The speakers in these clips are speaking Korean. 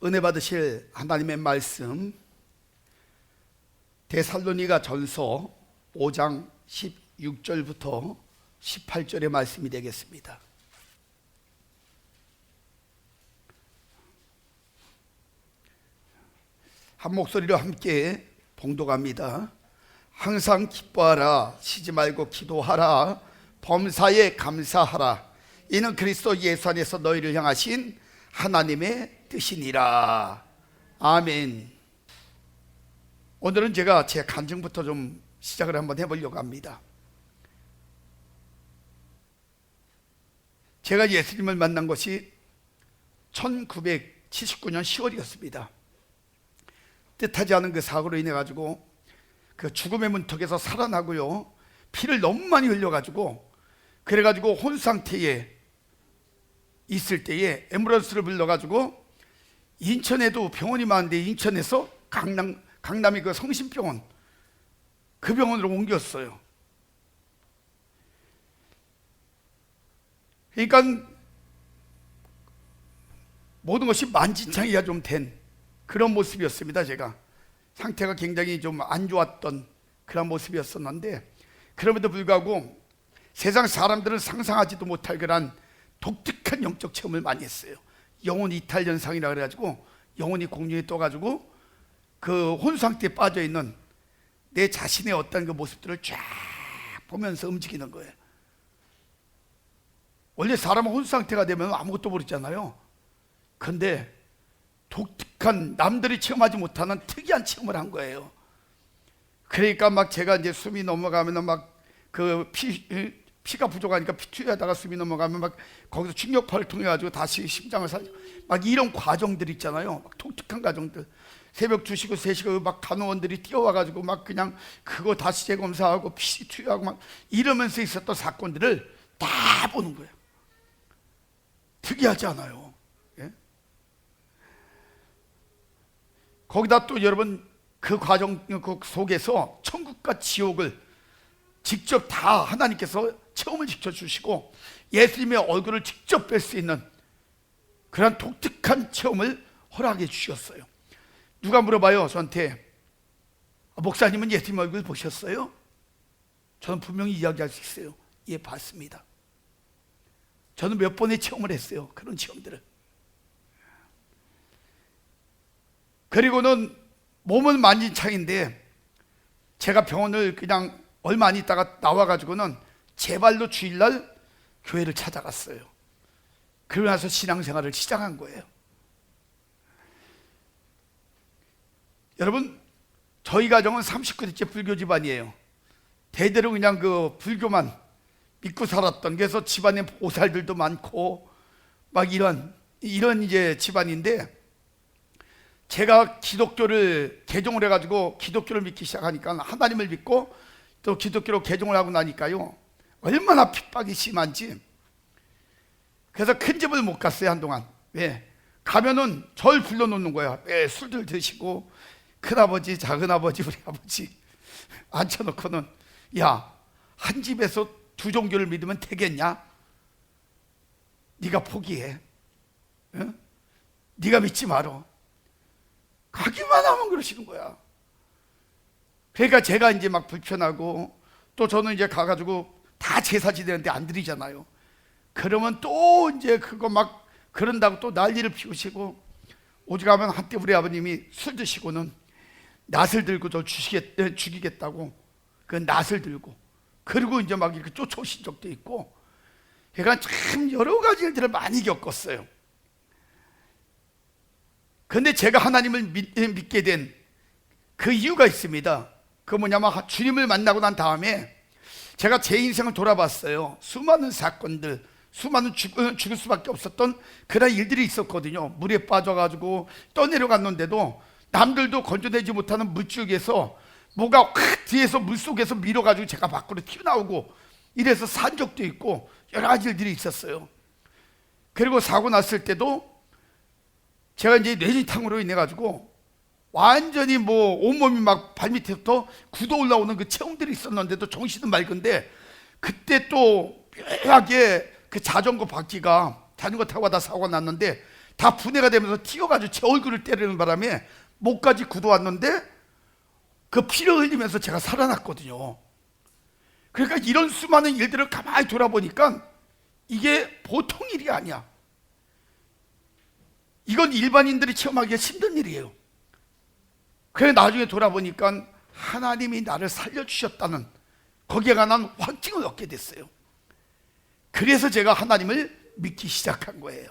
은혜 받으실 하나님의 말씀 데살로니가 전서 5장 16절부터 18절의 말씀이 되겠습니다. 한 목소리로 함께 봉독합니다. 항상 기뻐하라, 쉬지 말고 기도하라, 범사에 감사하라. 이는 그리스도 예수 안에서 너희를 향하신 하나님의 뜻이니라. 아멘. 오늘은 제가 제 간증부터 좀 시작을 한번 해보려고 합니다. 제가 예수님을 만난 것이 1979년 10월이었습니다. 뜻하지 않은 그 사고로 인해 가지고 그 죽음의 문턱에서 살아나고요, 피를 너무 많이 흘려가지고 그래가지고 혼 상태에 있을 때에 앰뷸런스를 불러가지고 인천에도 병원이 많은데 인천에서 강남이 그 성심병원, 그 병원으로 옮겼어요. 그러니까 모든 것이 만진창이가 좀 된 그런 모습이었습니다. 제가 상태가 굉장히 좀 안 좋았던 그런 모습이었었는데, 그럼에도 불구하고 세상 사람들은 상상하지도 못할 그런 독특한 영적 체험을 많이 했어요. 영혼 이탈 현상이라 그래가지고 영혼이 공중에 떠가지고 그 혼 상태에 빠져있는 내 자신의 어떤 그 모습들을 쫙 보면서 움직이는 거예요. 원래 사람은 혼 상태가 되면 아무것도 모르잖아요. 그런데 독특한, 남들이 체험하지 못하는 특이한 체험을 한 거예요. 그러니까 막 제가 이제 숨이 넘어가면 막 그 피가 부족하니까 피 투여하다가 숨이 넘어가면 막 거기서 충격파를 통해 가지고 다시 심장을 막 이런 과정들 있잖아요. 막 독특한 과정들. 새벽 2시, 3시가 막 간호원들이 뛰어와가지고 막 그냥 그거 다시 재검사하고 피 투여하고 막 이러면서 있었던 사건들을 다 보는 거예요. 특이하지 않아요? 예? 거기다 또 여러분 그 과정 그 속에서 천국과 지옥을 직접 다 하나님께서 체험을 시켜주시고 예수님의 얼굴을 직접 뵐 수 있는 그런 독특한 체험을 허락해 주셨어요. 누가 물어봐요 저한테, 목사님은 예수님 얼굴 보셨어요? 저는 분명히 이야기할 수 있어요. 예, 봤습니다. 저는 몇 번의 체험을 했어요. 그런 체험들을. 그리고는 몸은 만진창인데 제가 병원을 그냥 얼마 안 있다가 나와가지고는 제 발로 주일날 교회를 찾아갔어요. 그러고 나서 신앙생활을 시작한 거예요. 여러분, 저희 가정은 39대째 불교 집안이에요. 대대로 그냥 그 불교만 믿고 살았던, 그래서 집안에 보살들도 많고 막 이런 이제 집안인데, 제가 기독교를 개종을 해가지고 기독교를 믿기 시작하니까, 하나님을 믿고 또 기독교로 개종을 하고 나니까요, 얼마나 핍박이 심한지. 그래서 큰 집을 못 갔어요 한동안. 왜? 가면은 절 불러놓는 거야. 왜? 술들 드시고 큰아버지, 작은아버지, 우리 아버지 앉혀놓고는, 야, 한 집에서 두 종교를 믿으면 되겠냐? 네가 포기해. 응? 네가 믿지 말어. 가기만 하면 그러시는 거야. 그러니까 제가 이제 막 불편하고, 또 저는 이제 가가지고 다 제사 지내는데 안 드리잖아요. 그러면 또 이제 그거 막 그런다고 또 난리를 피우시고, 오죽하면 한때 우리 아버님이 술 드시고는 낫을 들고 저 죽이겠다고 그 낫을 들고, 그리고 이제 막 이렇게 쫓아오신 적도 있고, 그러니까 참 여러 가지 일들을 많이 겪었어요. 근데 제가 하나님을 믿게 된 그 이유가 있습니다. 그 뭐냐면, 주님을 만나고 난 다음에 제가 제 인생을 돌아봤어요. 수많은 사건들, 수많은 죽을 수밖에 없었던 그런 일들이 있었거든요. 물에 빠져가지고 떠내려갔는데도 남들도 건져내지 못하는 물줄기에서 뭐가 확 뒤에서 물속에서 밀어가지고 제가 밖으로 튀어나오고 이래서 산 적도 있고 여러 가지 일들이 있었어요. 그리고 사고 났을 때도 제가 이제 뇌진탕으로 인해 가지고 완전히 뭐 온몸이 막 발밑에부터 굳어 올라오는 그 체험들이 있었는데도 정신은 맑은데, 그때 또 묘하게 그 자전거 바퀴가, 자전거 타고 가다 사고가 났는데 다 분해가 되면서 튀어가지고 제 얼굴을 때리는 바람에 목까지 굳어왔는데 그 피를 흘리면서 제가 살아났거든요. 그러니까 이런 수많은 일들을 가만히 돌아보니까 이게 보통 일이 아니야. 이건 일반인들이 체험하기가 힘든 일이에요. 그래 나중에 돌아보니까 하나님이 나를 살려주셨다는 거기에 관한 확증을 얻게 됐어요. 그래서 제가 하나님을 믿기 시작한 거예요.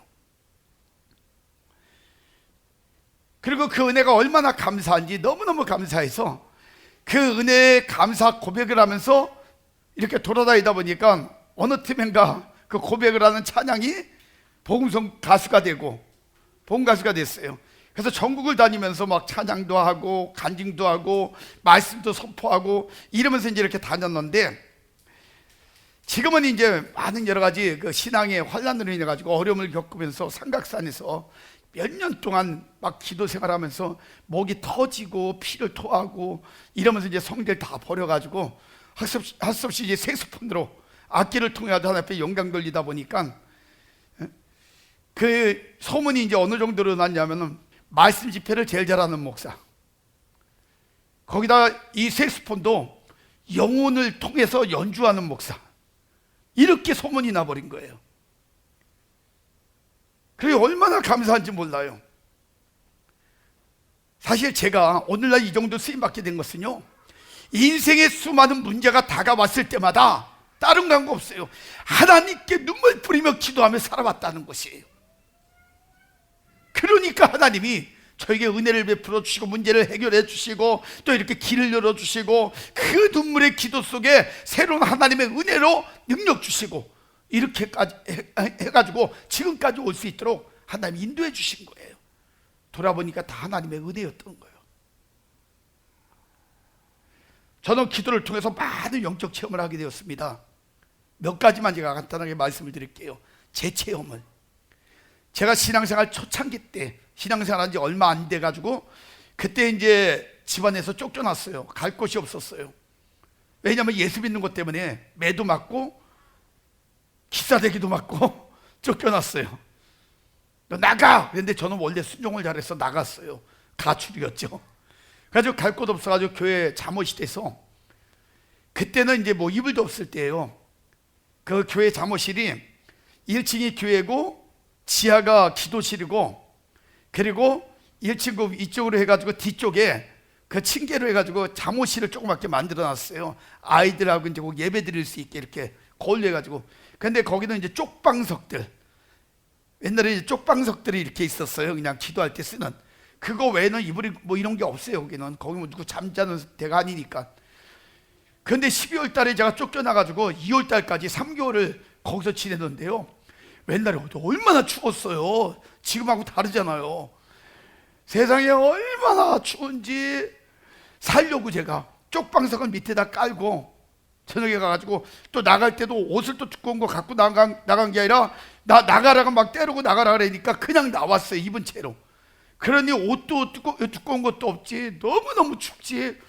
그리고 그 은혜가 얼마나 감사한지 너무너무 감사해서 그 은혜에 감사 고백을 하면서 이렇게 돌아다니다 보니까 어느 틈엔가 그 고백을 하는 찬양이 복음성 가수가 되고 복음 가수가 됐어요. 그래서 전국을 다니면서 막 찬양도 하고 간증도 하고 말씀도 선포하고 이러면서 이제 이렇게 다녔는데, 지금은 이제 많은 여러 가지 그 신앙의 환란으로 인해 가지고 어려움을 겪으면서 삼각산에서 몇 년 동안 막 기도 생활하면서 목이 터지고 피를 토하고 이러면서 이제 성대를 다 버려가지고 할 수 없이 이제 색소폰으로 악기를 통해 하나님 앞에 영광 돌리다 보니까 그 소문이 이제 어느 정도로 났냐면은 말씀 집회를 제일 잘하는 목사, 거기다 이 색소폰도 영혼을 통해서 연주하는 목사, 이렇게 소문이 나버린 거예요. 그게 얼마나 감사한지 몰라요. 사실 제가 오늘날 이 정도 쓰임받게 된 것은요, 인생의 수많은 문제가 다가왔을 때마다 다른 광고 없어요. 하나님께 눈물 뿌리며 기도하며 살아왔다는 것이에요. 그러니까 하나님이 저에게 은혜를 베풀어 주시고 문제를 해결해 주시고 또 이렇게 길을 열어 주시고 그 눈물의 기도 속에 새로운 하나님의 은혜로 능력 주시고 이렇게까지 해가지고 지금까지 올 수 있도록 하나님이 인도해 주신 거예요. 돌아보니까 다 하나님의 은혜였던 거예요. 저는 기도를 통해서 많은 영적 체험을 하게 되었습니다. 몇 가지만 제가 간단하게 말씀을 드릴게요. 제 체험을, 제가 신앙생활 초창기 때, 신앙생활 한 지 얼마 안 돼가지고 그때 이제 집안에서 쫓겨났어요. 갈 곳이 없었어요. 왜냐하면 예수 믿는 것 때문에 매도 맞고 기사대기도 맞고 쫓겨났어요. 너 나가! 그런데 저는 원래 순종을 잘해서 나갔어요. 가출이었죠. 그래가지고 갈 곳 없어가지고 교회 잠옷이 돼서, 그때는 이제 뭐 이불도 없을 때예요. 그 교회 잠옷실이 1층이 교회고 지하가 기도실이고, 그리고 1층 이쪽으로 해가지고 뒤쪽에 그 층계로 해가지고 잠옷실을 조그맣게 만들어놨어요. 아이들하고 이제 예배 드릴 수 있게 이렇게 거울로 해가지고. 근데 거기는 이제 쪽방석들, 옛날에 이제 쪽방석들이 이렇게 있었어요. 그냥 기도할 때 쓰는. 그거 외에는 이불이 뭐 이런 게 없어요. 거기는 뭐 누구 잠자는 데가 아니니까. 그런데 12월 달에 제가 쫓겨나가지고 2월 달까지 3개월을 거기서 지내는데요, 옛날에 얼마나 추웠어요. 지금하고 다르잖아요. 세상에 얼마나 추운지 살려고 제가 쪽방석을 밑에다 깔고 저녁에 가가지고 또 나갈 때도 옷을 또 두꺼운 거 갖고 나간 게 아니라 나가라고 막 때리고 나가라 그러니까 그냥 나왔어요. 입은 채로. 그러니 옷도 두꺼운 것도 없지. 너무너무 춥지.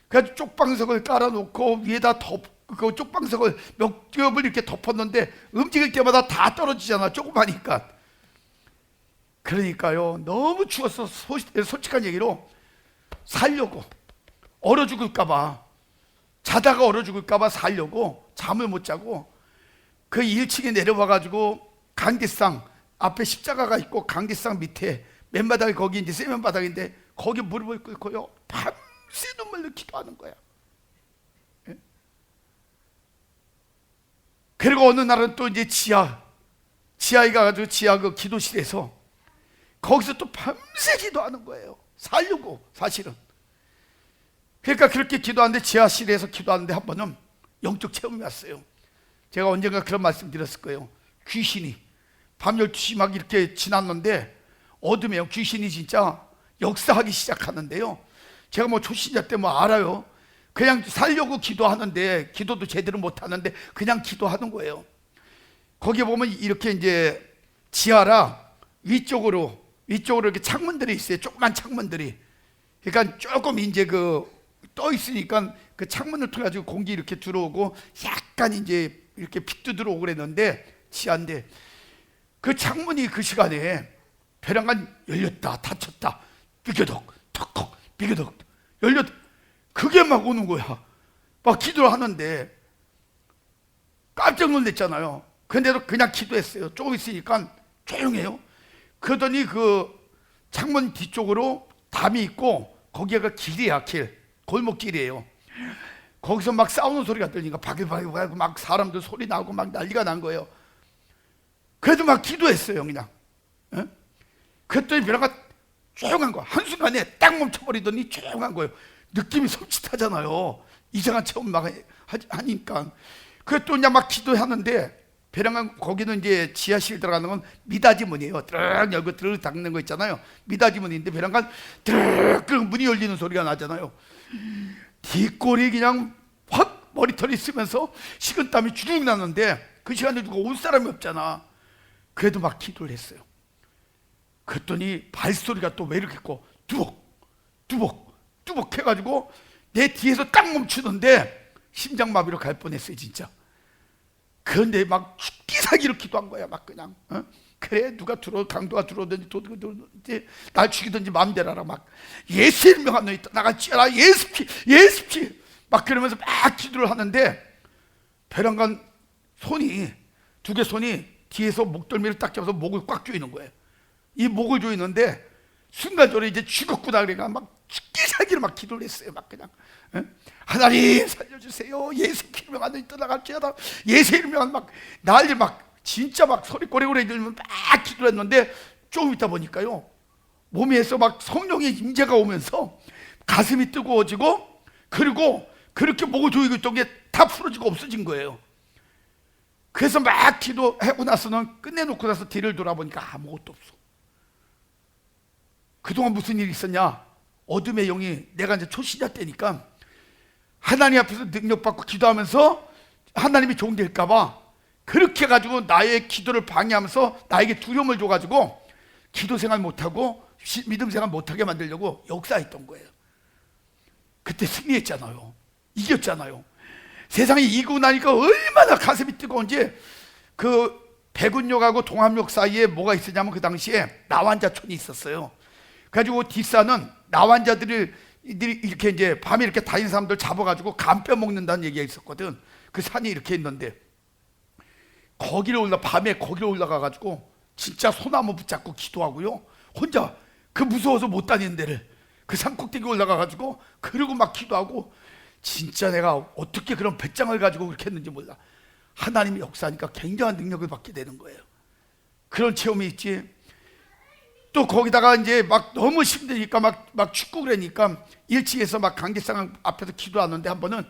그래서 쪽방석을 깔아놓고 위에다 그 쪽방석을 몇 겹을 이렇게 덮었는데 움직일 때마다 다 떨어지잖아. 조그마니까. 그러니까요, 너무 추워서 솔직한 얘기로 살려고, 얼어 죽을까봐, 자다가 얼어 죽을까봐 살려고 잠을 못 자고 그 1층에 내려와가지고 강대상 앞에 십자가가 있고 강대상 밑에 맨바닥이 거기 이제 세면바닥인데 거기 무릎을 꿇고요 밤새 눈물로 기도하는 거야. 예? 그리고 어느 날은 또 이제 지하에 가가지고 지하 그 기도실에서 거기서 또 밤새 기도하는 거예요. 살려고, 사실은. 그러니까 그렇게 기도하는데, 지하실에서 기도하는데 한 번은 영적 체험이 왔어요. 제가 언젠가 그런 말씀 드렸을 거예요. 귀신이 밤 12시 막 이렇게 지났는데 어둠에요. 귀신이 진짜 역사하기 시작하는데요, 제가 뭐 초신자 때 뭐 알아요. 그냥 살려고 기도하는데 기도도 제대로 못하는데 그냥 기도하는 거예요. 거기 보면 이렇게 이제 지하라 위쪽으로 이렇게 창문들이 있어요. 조그만 창문들이. 그러니까 조금 이제 떠 있으니까 그 창문을 통해 가지고 공기 이렇게 들어오고 약간 이제 이렇게 빛도 들어오고 그랬는데 지하인데 그 창문이 그 시간에 벼랑간 열렸다 닫혔다 삐겨덕 턱턱 삐겨덕 열렸다. 그게 막 오는 거야. 막 기도를 하는데 깜짝 놀랐잖아요. 근데도 그냥 기도했어요. 조금 있으니까 조용해요. 그러더니 그 창문 뒤쪽으로 담이 있고 거기가 길이야. 길 골목길이에요. 거기서 막 싸우는 소리가 들리니까 바글바글 막 사람들 소리 나고 막 난리가 난 거예요. 그래도 막 기도했어요. 그냥 그랬더니 벼랑가 조용한 거야. 한순간에 딱 멈춰버리더니 조용한 거예요. 느낌이 섬찟하잖아요. 이상한 체험 막 하니까. 그래서 또 그냥 막 기도하는데 벼랑간 거기는 이제 지하실 들어가는 건 미닫이 문이에요. 드르륵 열고 드르륵 닫는 거 있잖아요. 미닫이 문인데 벼랑간 드르륵 문이 열리는 소리가 나잖아요. 뒷골이 그냥 확 머리털이 쓰면서 식은땀이 주룩 나는데 그 시간에 누가 올 사람이 없잖아. 그래도 막 기도를 했어요. 그랬더니 발소리가 또 왜 이렇게 있고 뚜벅 뚜벅 뚜벅 해가지고 내 뒤에서 딱 멈추는데 심장마비로 갈 뻔했어요 진짜. 그런데 막 죽기 살기로 기도한 거야. 막 그냥 그래 누가 강도가 들어오든지 도둑이 들어오든지 날 죽이든지 마음대로 하라. 막 예수의 이름 명한 너 있다 나가지라 예수피 막 그러면서 막 기도를 하는데 벼랑간 손이 두 개 손이 뒤에서 목덜미를 딱 잡아서 목을 꽉 조이는 거예요. 이 목을 조이는데 순간적으로 이제 죽었구나 그러니까 막 죽기 살기로 막 기도를 했어요. 막 그냥 하나님 살려주세요. 예수 이름 안 떠나갈지어다. 예수 이름 막 난리 막 진짜 막 소리 꼬리꼬리 들으면 막 기도를 했는데 조금 있다 보니까요 몸에서 막 성령의 임재가 오면서 가슴이 뜨거워지고 그리고 그렇게 목을 조이고 있던 게 다 풀어지고 없어진 거예요. 그래서 막 기도하고 나서는 끝내놓고 나서 뒤를 돌아보니까 아무것도 없어. 그동안 무슨 일이 있었냐? 어둠의 영이 내가 이제 초신자 때니까 하나님 앞에서 능력받고 기도하면서 하나님이 종될까봐 그렇게 해가지고 나의 기도를 방해하면서 나에게 두려움을 줘가지고 기도 생활 못하고 믿음 생활 못하게 만들려고 역사했던 거예요. 그때 승리했잖아요. 이겼잖아요. 세상에 이기고 나니까 얼마나 가슴이 뜨거운지. 그 백운역하고 동암역 사이에 뭐가 있었냐면 그 당시에 나환자촌이 있었어요. 그래가지고 뒷산은 나환자들이 이렇게 이제 밤에 이렇게 다니는 사람들 잡아가지고 간 빼먹는다는 얘기가 있었거든. 그 산이 이렇게 있는데 밤에 거기로 올라가가지고 진짜 소나무 붙잡고 기도하고요. 혼자 그 무서워서 못 다니는 데를 그 산 꼭대기 올라가가지고 그러고 막 기도하고 진짜 내가 어떻게 그런 배짱을 가지고 그렇게 했는지 몰라. 하나님이 역사하니까 굉장한 능력을 받게 되는 거예요. 그런 체험이 있지. 또 거기다가 이제 막 너무 힘드니까 막 춥고 그러니까 1층에서 막 강제상 앞에서 기도하는데 한 번은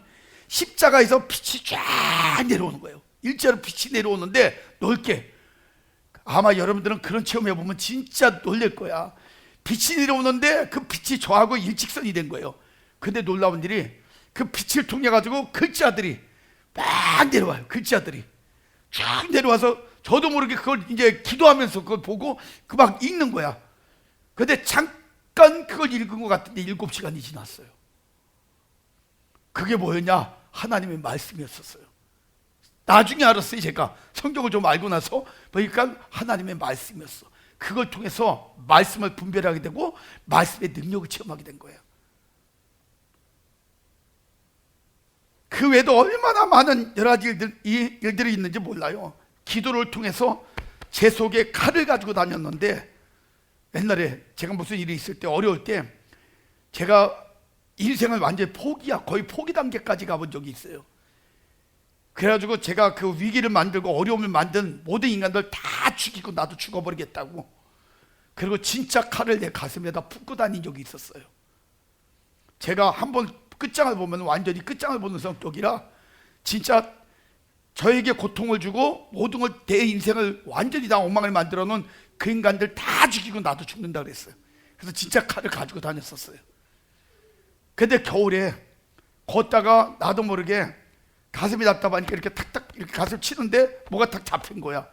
십자가에서 빛이 쫙 내려오는 거예요. 일자로 빛이 내려오는데 넓게. 아마 여러분들은 그런 체험해보면 진짜 놀랄 거야. 빛이 내려오는데 그 빛이 저하고 일직선이 된 거예요. 근데 놀라운 일이 그 빛을 통해 가지고 글자들이 막 내려와요. 글자들이 쫙 내려와서 저도 모르게 그걸 이제 기도하면서 그걸 보고 그 막 읽는 거야. 근데 잠깐 그걸 읽은 것 같은데 7시간이 지났어요. 그게 뭐였냐? 하나님의 말씀이었었어요. 나중에 알았어요. 제가 성경을 좀 알고 나서 보니까 하나님의 말씀이었어. 그걸 통해서 말씀을 분별하게 되고 말씀의 능력을 체험하게 된 거예요. 그 외에도 얼마나 많은 여러 가지 일들이 있는지 몰라요. 기도를 통해서 제 속에 칼을 가지고 다녔는데 옛날에 제가 무슨 일이 있을 때 어려울 때 제가 인생을 완전히 거의 포기 단계까지 가본 적이 있어요. 그래가지고 제가 그 위기를 만들고 어려움을 만든 모든 인간들 다 죽이고 나도 죽어버리겠다고. 그리고 진짜 칼을 내 가슴에다 품고 다닌 적이 있었어요. 제가 한번 끝장을 보면 완전히 끝장을 보는 성격이라 진짜 저에게 고통을 주고 모든 걸 내 인생을 완전히 다 엉망을 만들어 놓은 그 인간들 다 죽이고 나도 죽는다 그랬어요. 그래서 진짜 칼을 가지고 다녔었어요. 근데 겨울에 걷다가 나도 모르게 가슴이 답답하니까 이렇게 탁탁 이렇게 가슴 치는데 뭐가 탁 잡힌 거야.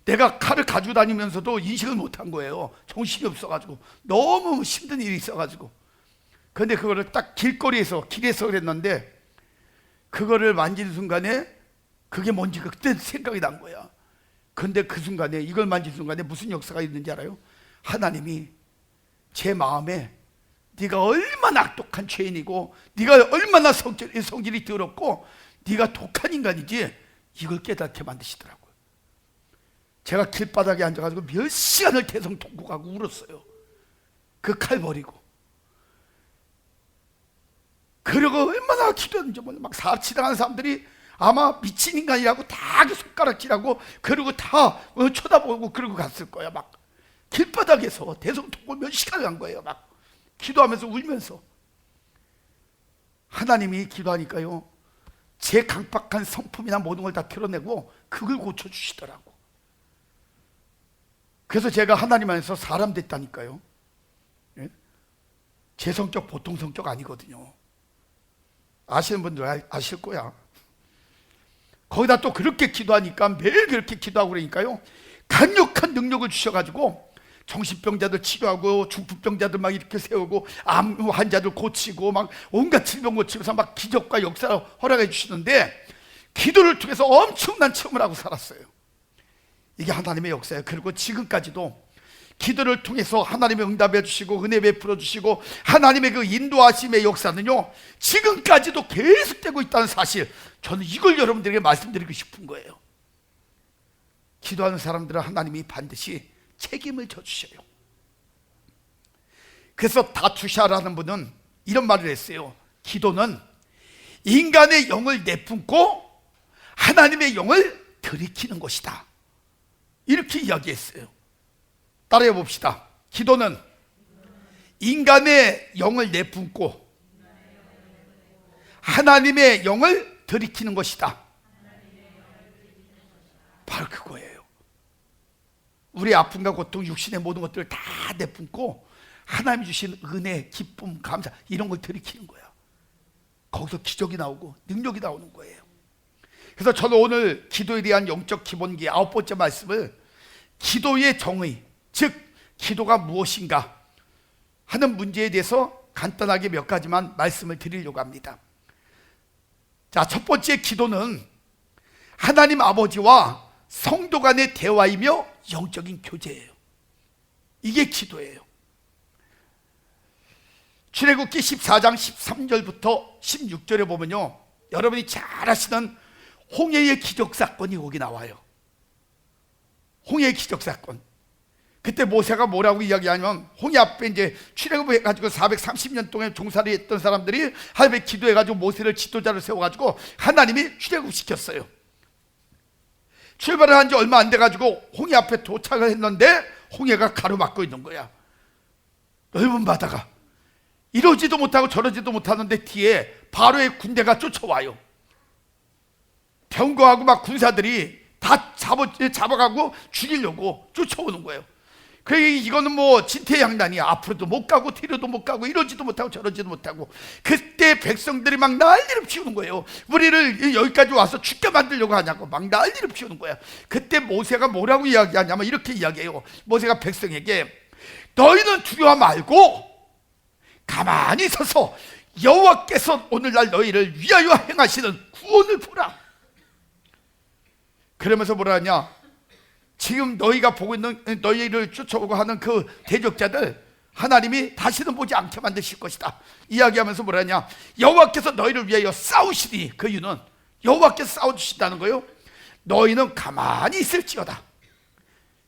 내가 칼을 가지고 다니면서도 인식을 못한 거예요. 정신이 없어가지고 너무 힘든 일이 있어가지고. 근데 그거를 딱 길에서 그랬는데 그거를 만지는 순간에 그게 뭔지 그때 생각이 난 거야. 근데 그 순간에 이걸 만진 순간에 무슨 역사가 있는지 알아요? 하나님이 제 마음에 네가 얼마나 악독한 죄인이고 네가 얼마나 성질이 더럽고 네가 독한 인간이지, 이걸 깨닫게 만드시더라고요. 제가 길바닥에 앉아가지고 몇 시간을 대성통곡하고 울었어요. 그 칼 버리고. 그러고 얼마나 기도했는지 몰라. 막 사치당하는 사람들이 아마 미친 인간이라고 다 그 손가락질하고 그러고 다 쳐다보고 그러고 갔을 거야. 막 길바닥에서 대성통곡 몇 시간을 한 거예요. 막 기도하면서 울면서. 하나님이 기도하니까요, 제 강박한 성품이나 모든 걸 다 드러내고 그걸 고쳐주시더라고. 그래서 제가 하나님 안에서 사람 됐다니까요. 예? 제 성격 보통 성격 아니거든요. 아시는 분들 아실 거야. 거기다 또 그렇게 기도하니까, 매일 그렇게 기도하고 그러니까요, 강력한 능력을 주셔가지고 정신병자들 치료하고 중풍병자들 막 이렇게 세우고 암 환자들 고치고 막 온갖 질병 고치면서 막 기적과 역사를 허락해 주시는데, 기도를 통해서 엄청난 체험을 하고 살았어요. 이게 하나님의 역사예요. 그리고 지금까지도 기도를 통해서 하나님의 응답해 주시고 은혜 베풀어 주시고 하나님의 그 인도하심의 역사는요, 지금까지도 계속되고 있다는 사실, 저는 이걸 여러분들에게 말씀드리고 싶은 거예요. 기도하는 사람들은 하나님이 반드시 책임을 져주셔요. 그래서 다투샤라는 분은 이런 말을 했어요. 기도는 인간의 영을 내뿜고 하나님의 영을 들이키는 것이다, 이렇게 이야기했어요. 따라해 봅시다. 기도는 인간의 영을 내뿜고 하나님의 영을 들이키는 것이다. 바로 그거예요. 우리의 아픔과 고통, 육신의 모든 것들을 다 내뿜고 하나님이 주신 은혜, 기쁨, 감사, 이런 걸 들이키는 거야. 거기서 기적이 나오고 능력이 나오는 거예요. 그래서 저는 오늘 기도에 대한 영적 기본기 9번째 말씀을 기도의 정의, 즉 기도가 무엇인가 하는 문제에 대해서 간단하게 몇 가지만 말씀을 드리려고 합니다. 자, 첫 번째 기도는 하나님 아버지와 성도 간의 대화이며 영적인 교제예요. 이게 기도예요. 출애굽기 14장 13절부터 16절에 보면요, 여러분이 잘 아시는 홍해의 기적 사건이 거기 나와요. 홍해의 기적 사건. 그때 모세가 뭐라고 이야기하냐면, 홍해 앞에 이제 출애굽해가지고 430년 동안 종살이 했던 사람들이 하나님께 기도해가지고 모세를 지도자를 세워가지고 하나님이 출애굽시켰어요. 출발을 한 지 얼마 안 돼가지고 홍해 앞에 도착을 했는데 홍해가 가로막고 있는 거야. 넓은 바다가. 이러지도 못하고 저러지도 못하는데 뒤에 바로의 군대가 쫓아와요. 병거하고 막 군사들이 다 잡아가고 죽이려고 쫓아오는 거예요. 그러니까 이거는 뭐 진퇴양난이야. 앞으로도 못 가고 뒤로도 못 가고 이러지도 못하고 저러지도 못하고. 그때 백성들이 막 난리를 피우는 거예요. 우리를 여기까지 와서 죽게 만들려고 하냐고 막 난리를 피우는 거야. 그때 모세가 뭐라고 이야기하냐면 이렇게 이야기해요. 모세가 백성에게 너희는 두려워 말고 가만히 서서 여호와께서 오늘날 너희를 위하여 행하시는 구원을 보라. 그러면서 뭐라 하냐, 지금 너희가 보고 있는, 너희를 쫓아오고 하는 그 대적자들 하나님이 다시는 보지 않게 만드실 것이다 이야기하면서 뭐라 하냐, 여호와께서 너희를 위하여 싸우시니, 그 이유는 여호와께서 싸워주신다는 거예요. 너희는 가만히 있을지어다.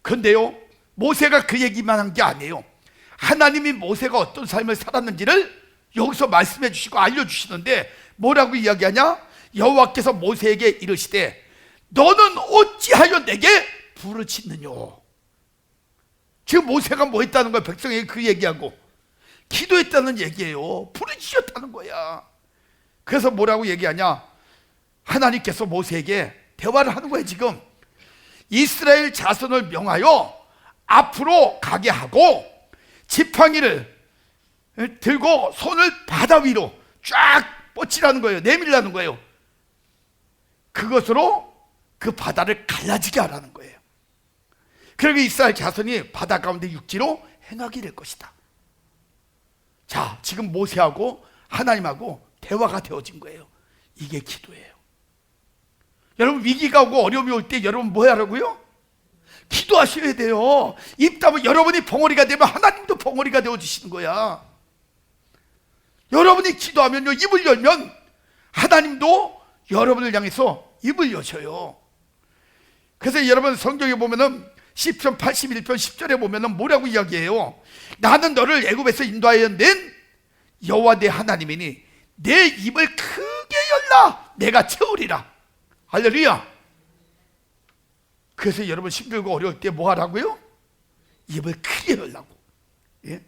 근데요, 모세가 그 얘기만 한 게 아니에요. 하나님이 모세가 어떤 삶을 살았는지를 여기서 말씀해 주시고 알려주시는데 뭐라고 이야기하냐, 여호와께서 모세에게 이르시되 너는 어찌하여 내게 부르짖느냐. 지금 모세가 뭐 했다는 거야? 백성에게 그 얘기하고 기도했다는 얘기예요. 부르짖었다는 거야. 그래서 뭐라고 얘기하냐, 하나님께서 모세에게 대화를 하는 거예요. 지금 이스라엘 자손을 명하여 앞으로 가게 하고 지팡이를 들고 손을 바다 위로 쫙 뻗치라는 거예요. 내밀라는 거예요. 그것으로 그 바다를 갈라지게 하라는 거예요. 그리고 이스라엘 자손이 바다 가운데 육지로 행하게 될 것이다. 자, 지금 모세하고 하나님하고 대화가 되어진 거예요. 이게 기도예요. 여러분, 위기가 오고 어려움이 올 때 여러분 뭐 하라고요? 기도하셔야 돼요. 입 다물 여러분이 벙어리가 되면 하나님도 벙어리가 되어주시는 거야. 여러분이 기도하면요, 입을 열면 하나님도 여러분을 향해서 입을 여셔요. 그래서 여러분 성경에 보면은 시편 81편 10절에 보면은 뭐라고 이야기해요? 나는 너를 애굽에서 인도하여 낸 여호와 내 하나님이니 내 입을 크게 열라 내가 채우리라. 할렐루야. 그래서 여러분 힘들고 어려울 때 뭐 하라고요? 입을 크게 열라고. 예?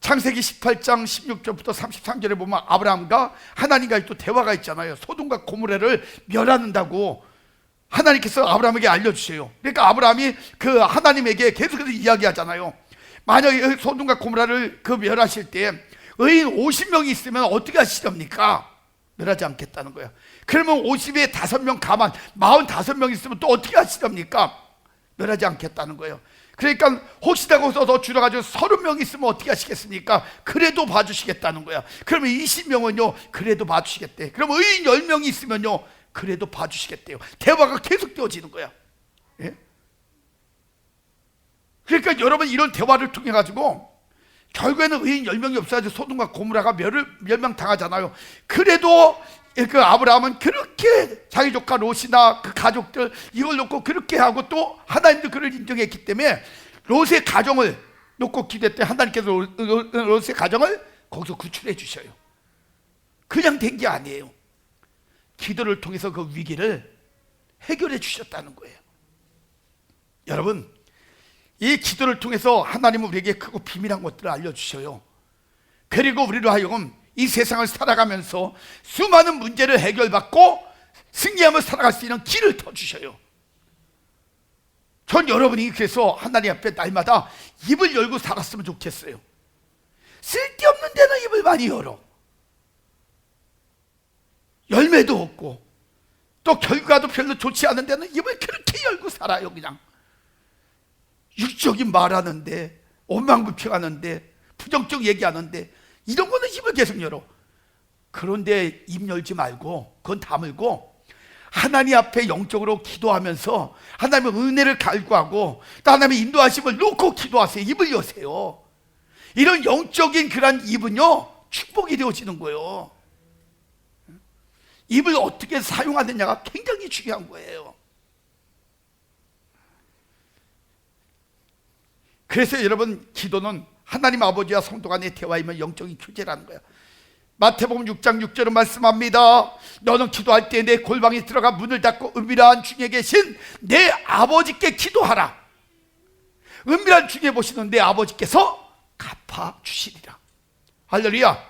창세기 18장 16절부터 33절에 보면 아브라함과 하나님과의 또 대화가 있잖아요. 소돔과 고모라를 멸하는다고 하나님께서 아브라함에게 알려주세요. 그러니까 아브라함이 그 하나님에게 계속해서 이야기하잖아요. 만약에 소돔과 고모라를 그 멸하실 때 의인 50명이 있으면 어떻게 하시렵니까? 멸하지 않겠다는 거야. 그러면 50에 5명 가만 45명 있으면 또 어떻게 하시렵니까? 멸하지 않겠다는 거예요. 그러니까 혹시나 거기서 더 줄여가지고 30명 있으면 어떻게 하시겠습니까? 그래도 봐주시겠다는 거야. 그러면 20명은요 그래도 봐주시겠대. 그럼 의인 10명이 있으면요 그래도 봐주시겠대요. 대화가 계속 되어지는 거야. 예? 그러니까 여러분 이런 대화를 통해 가지고 결국에는 의인 10명이 없어가지고 소돔과 고모라가 멸망당하잖아요. 그래도 그 아브라함은 그렇게 자기 조카 롯이나 그 가족들 이걸 놓고 그렇게 하고 또 하나님도 그를 인정했기 때문에 롯의 가정을 놓고 기도했더니 하나님께서 롯의 가정을 거기서 구출해 주셔요. 그냥 된 게 아니에요. 기도를 통해서 그 위기를 해결해 주셨다는 거예요. 여러분 이 기도를 통해서 하나님은 우리에게 크고 비밀한 것들을 알려주셔요. 그리고 우리로 하여금 이 세상을 살아가면서 수많은 문제를 해결받고 승리하며 살아갈 수 있는 길을 터주셔요. 전 여러분이 그래서 하나님 앞에 날마다 입을 열고 살았으면 좋겠어요. 쓸데없는 데는 입을 많이 열어. 열매도 없고 또 결과도 별로 좋지 않은 데는 입을 그렇게 열고 살아요. 그냥 육적인 말하는데 원망불평하는데 부정적 얘기하는데 이런 거는 입을 계속 열어. 그런데 입 열지 말고 그건 다물고 하나님 앞에 영적으로 기도하면서 하나님의 은혜를 갈구하고 또 하나님의 인도하심을 놓고 기도하세요. 입을 여세요. 이런 영적인 그런 입은요 축복이 되어지는 거예요. 입을 어떻게 사용하느냐가 굉장히 중요한 거예요. 그래서 여러분 기도는 하나님 아버지와 성도 간의 대화이며 영적인 교제라는 거야. 마태복음 6장 6절은 말씀합니다. 너는 기도할 때 내 골방에 들어가 문을 닫고 은밀한 중에 계신 내 아버지께 기도하라. 은밀한 중에 보시는 내 아버지께서 갚아주시리라. 할렐루야.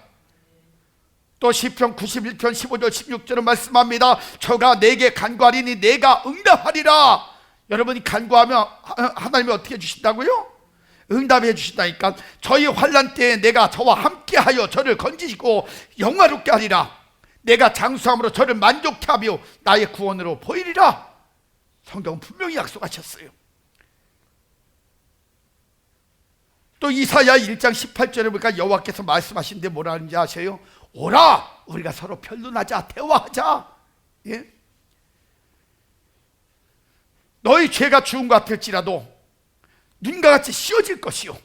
또 시편 91편 15절 16절은 말씀합니다. 저가 내게 간구하리니 내가 응답하리라. 여러분이 간구하면 하나님이 어떻게 해주신다고요? 응답해 주신다니까. 저희 환난 때에 내가 저와 함께하여 저를 건지시고 영화롭게 하리라. 내가 장수함으로 저를 만족케 하며 나의 구원으로 보이리라. 성경은 분명히 약속하셨어요. 또 이사야 1장 18절에 보니까 여호와께서 말씀하시는데 뭐라 하는지 아세요? 오라 우리가 서로 변론하자 대화하자. 예? 너희 죄가 죽은 것 같을지라도 눈과 같이 씌어질 것이요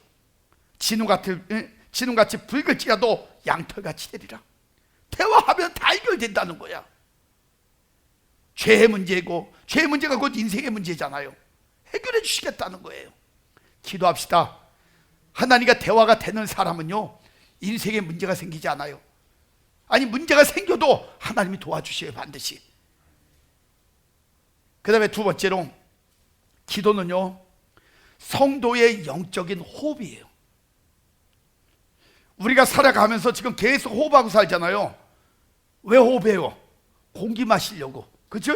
진웅같이 붉을지라도 양털같이 되리라. 대화하면 다 해결된다는 거야. 죄의 문제고 죄의 문제가 곧 인생의 문제잖아요. 해결해 주시겠다는 거예요. 기도합시다. 하나님과 대화가 되는 사람은요 인생에 문제가 생기지 않아요. 아니 문제가 생겨도 하나님이 도와주셔요. 반드시. 그 다음에 두 번째로 기도는요 성도의 영적인 호흡이에요. 우리가 살아가면서 지금 계속 호흡하고 살잖아요. 왜 호흡해요? 공기 마시려고. 그죠?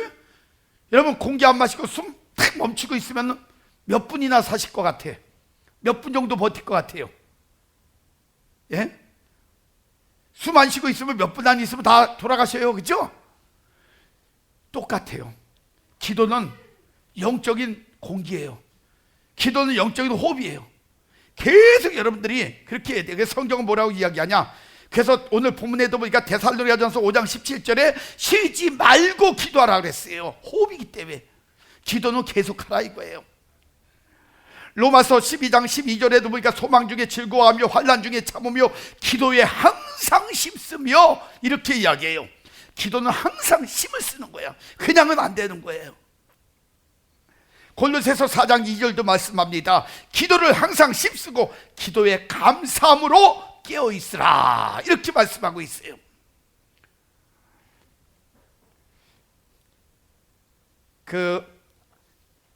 여러분 공기 안 마시고 숨 탁 멈추고 있으면 몇 분이나 사실 것 같아? 몇 분 정도 버틸 것 같아요? 예? 숨 안 쉬고 있으면 몇 분 안 있으면 다 돌아가셔요. 그죠? 똑같아요. 기도는 영적인 공기예요. 기도는 영적인 호흡이에요. 계속 여러분들이 그렇게 해야 돼요. 성경은 뭐라고 이야기하냐? 그래서 오늘 본문에도 보니까 데살로니가전서 5장 17절에 쉬지 말고 기도하라 그랬어요. 호흡이기 때문에. 기도는 계속하라 이거예요. 로마서 12장 12절에도 보니까 소망 중에 즐거워하며 환난 중에 참으며 기도에 항상 힘쓰며 이렇게 이야기해요. 기도는 항상 힘을 쓰는 거예요. 그냥은 안 되는 거예요. 골로새서 4장 2절도 말씀합니다. 기도를 항상 힘쓰고 기도에 감사함으로 깨어 있으라 이렇게 말씀하고 있어요.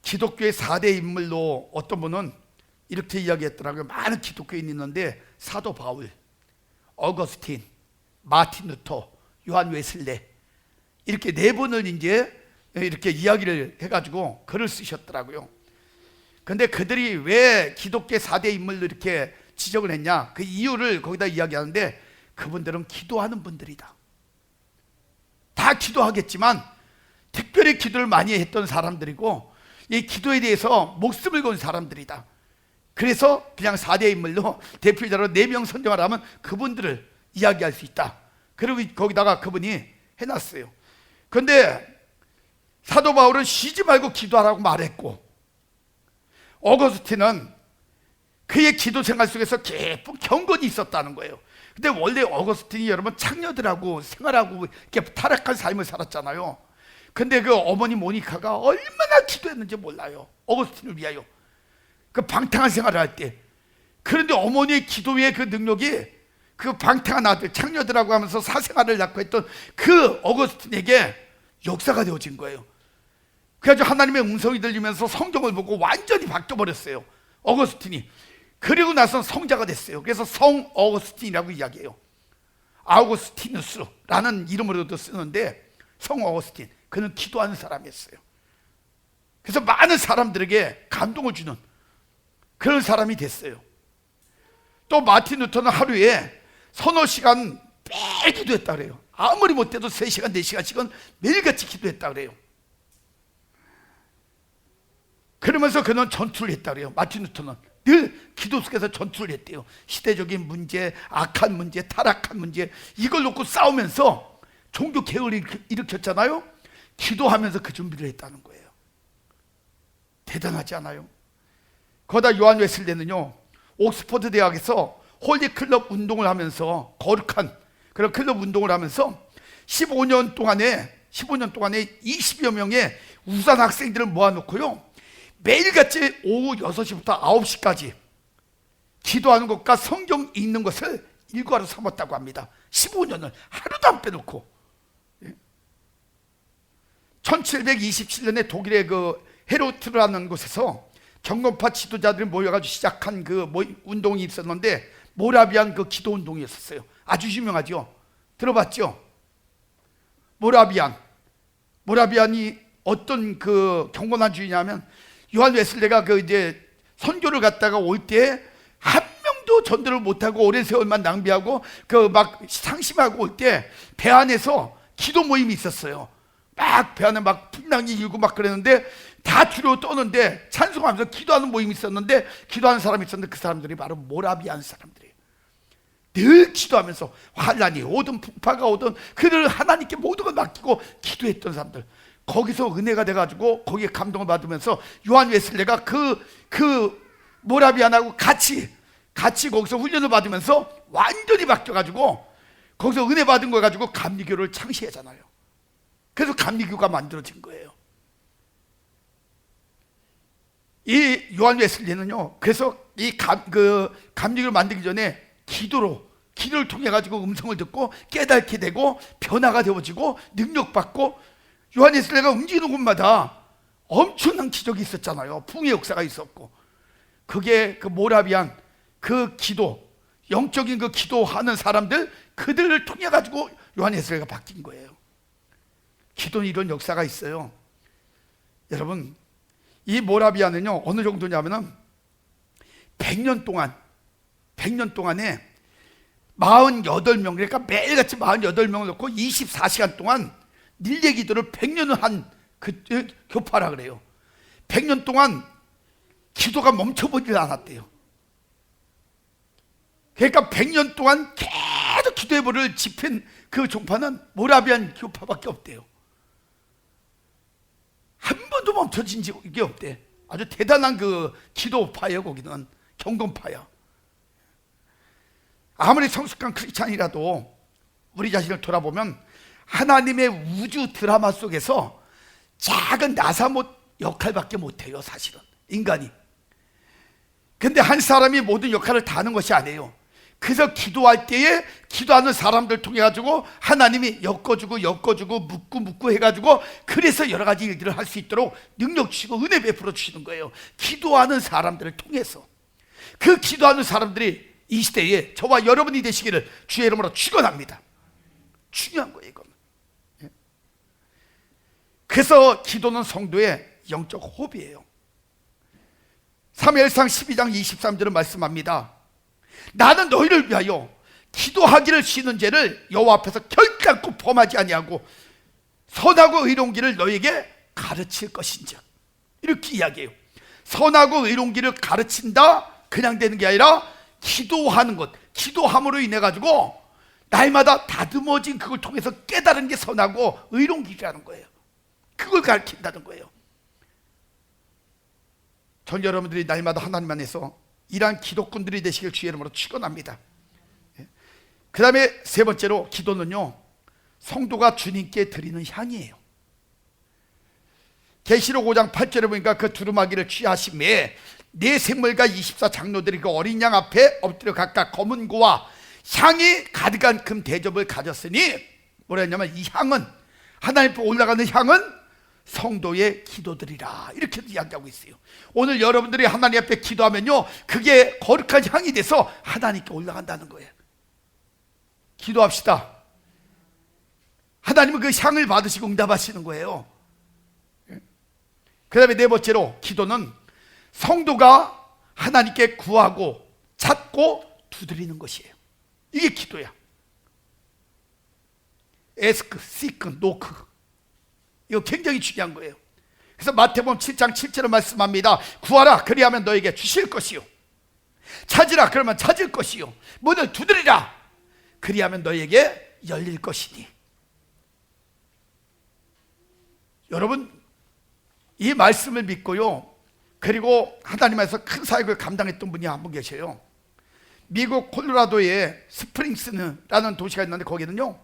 기독교의 4대 인물로 어떤 분은 이렇게 이야기했더라고요. 많은 기독교인이 있는데 사도 바울, 어거스틴, 마틴 루터, 요한 웨슬레 이렇게 네 분을 이제 이렇게 이야기를 해가지고 글을 쓰셨더라고요. 근데 그들이 왜 기독교의 4대 인물로 이렇게 지적을 했냐, 그 이유를 거기다 이야기하는데, 그분들은 기도하는 분들이다. 다 기도하겠지만 특별히 기도를 많이 했던 사람들이고 이 기도에 대해서 목숨을 건 사람들이다. 그래서 그냥 4대 인물로 대표자로 4명 선정하라면 그분들을 이야기할 수 있다. 그리고 거기다가 그분이 해놨어요. 그런데 사도 바울은 쉬지 말고 기도하라고 말했고, 어거스틴은 그의 기도 생활 속에서 깊은 경건이 있었다는 거예요. 근데 원래 어거스틴이 여러분 창녀들하고 생활하고 이렇게 타락한 삶을 살았잖아요. 근데 그 어머니 모니카가 얼마나 기도했는지 몰라요. 어거스틴을 위하여. 그 방탕한 생활을 할 때. 그런데 어머니의 기도의 그 능력이 그 방탕한 아들, 창녀들하고 하면서 사생활을 낳고 했던 그 어거스틴에게 역사가 되어진 거예요. 그래서 하나님의 음성이 들리면서 성경을 보고 완전히 바뀌어버렸어요, 어거스틴이. 그리고 나서 성자가 됐어요. 그래서 성 어거스틴이라고 이야기해요. 아우구스티누스라는 이름으로도 쓰는데, 성 어거스틴, 그는 기도하는 사람이었어요. 그래서 많은 사람들에게 감동을 주는 그런 사람이 됐어요. 또 마틴 루터는 하루에 서너 시간 매일 기도했다 그래요. 아무리 못해도 3시간, 4시간씩은 매일같이 기도했다 그래요. 그러면서 그는 전투를 했다 그래요. 마틴 루터는 늘 기도 속에서 전투를 했대요. 시대적인 문제, 악한 문제, 타락한 문제, 이걸 놓고 싸우면서 종교 개혁을 일으켰잖아요. 기도하면서 그 준비를 했다는 거예요. 대단하지 않아요? 거기다 요한 웨슬레는요, 옥스퍼드 대학에서 홀리 클럽 운동을 하면서, 거룩한 그런 클럽 운동을 하면서 15년 동안에 20여 명의 우산 학생들을 모아놓고요, 매일같이 오후 6시부터 9시까지 기도하는 것과 성경 읽는 것을 일과로 삼았다고 합니다. 15년을 하루도 안 빼놓고. 1727년에 독일의 그 헤르트라는 곳에서 경건파 지도자들이 모여가지고 시작한 그 운동이 있었는데, 모라비안 그 기도 운동이었어요. 아주 유명하죠. 들어봤죠? 모라비안이 어떤 그 경건한 주의냐면, 요한 웨슬레가 그 이제 선교를 갔다가 올 때 한 명도 전도를 못하고 오랜 세월만 낭비하고 그 막 상심하고 올 때 배 안에서 기도 모임이 있었어요. 막 배 안에 막 풍랑이 일고 막 그랬는데 다 두려워 떠는데 찬송하면서 기도하는 모임이 있었는데, 기도하는 사람이 있었는데 그 사람들이 바로 모라비안 사람들이에요. 늘 기도하면서 환란이 오든 풍파가 오든 그들을 하나님께 모든 걸 맡기고 기도했던 사람들. 거기서 은혜가 돼가지고 거기에 감동을 받으면서 요한 웨슬레가 그 모라비안하고 같이 거기서 훈련을 받으면서 완전히 바뀌어가지고 거기서 은혜 받은 거 가지고 감리교를 창시하잖아요. 그래서 감리교가 만들어진 거예요. 이 요한 웨슬레는요, 그래서 이 감리교를 만들기 전에 기도를 통해 가지고 음성을 듣고 깨닫게 되고 변화가 되어지고 능력받고, 요한 웨슬레가 움직이는 곳마다 엄청난 기적이 있었잖아요. 풍의 역사가 있었고, 그게 그 모라비안 그 기도, 영적인 그 기도하는 사람들, 그들을 통해 가지고 요한 웨슬레가 바뀐 거예요. 기도는 이런 역사가 있어요. 여러분, 이 모라비안은요 어느 정도냐면은 100년 동안에 48명, 그러니까 매일같이 48명을 놓고 24시간 동안 닐레 기도를 100년을 한 그 교파라 그래요. 100년 동안 기도가 멈춰보질 않았대요. 그러니까 100년 동안 계속 기도의 불을 지핀 그 종파는 모라비안 교파밖에 없대요. 한 번도 멈춰진 적이 없대. 아주 대단한 그 기도파예요. 거기는 경건파야. 아무리 성숙한 크리스찬이라도 우리 자신을 돌아보면 하나님의 우주 드라마 속에서 작은 나사못 역할밖에 못해요. 사실은 인간이. 근데 한 사람이 모든 역할을 다 하는 것이 아니에요. 그래서 기도할 때에 기도하는 사람들 통해 가지고 하나님이 엮어주고 묶고 해가지고 그래서 여러 가지 일들을 할 수 있도록 능력 주시고 은혜 베풀어 주시는 거예요. 기도하는 사람들을 통해서. 그 기도하는 사람들이 이 시대에 저와 여러분이 되시기를 주의 이름으로 축원합니다. 중요한 거예요, 이건. 그래서 기도는 성도의 영적 호흡이에요. 사무엘상 12장 23절은 말씀합니다. 나는 너희를 위하여 기도하기를 쉬는 죄를 여호와 앞에서 결단코 범하지 아니하고 선하고 의로운 길을 너희에게 가르칠 것인즉. 이렇게 이야기해요. 선하고 의로운 길을 가르친다 그냥 되는 게 아니라 기도하는 것, 기도함으로 인해 가지고 날마다 다듬어진 그걸 통해서 깨달은 게 선하고 의로운 길이라는 거예요. 그걸 가르친다는 거예요. 전 여러분들이 날마다 하나님 안에서 이러한 기도꾼들이 되시길 주의 이름으로 축원합니다. 그 다음에 세 번째로 기도는요, 성도가 주님께 드리는 향이에요. 계시록 5장 8절에 보니까 그 두루마기를 취하심에 네 생물과 24장로들이 그 어린 양 앞에 엎드려 각각 검은 고와 향이 가득한 금 대접을 가졌으니 뭐라 했냐면 이 향은 하나님 앞에 올라가는 향은 성도의 기도들이라 이렇게 이야기하고 있어요. 오늘 여러분들이 하나님 앞에 기도하면요 그게 거룩한 향이 돼서 하나님께 올라간다는 거예요. 기도합시다. 하나님은 그 향을 받으시고 응답하시는 거예요. 그 다음에 네 번째로 기도는 성도가 하나님께 구하고 찾고 두드리는 것이에요. 이게 기도야. 에스크, 시크, 노크. 이거 굉장히 중요한 거예요. 그래서 마태복음 7장 7절에 말씀합니다. 구하라 그리하면 너에게 주실 것이요 찾으라 그러면 찾을 것이요 문을 두드리라 그리하면 너에게 열릴 것이니. 여러분 이 말씀을 믿고요 그리고 하나님 안에서 큰 사역을 감당했던 분이 한 분 계셔요. 미국 콜로라도에 스프링스라는 도시가 있는데 거기는요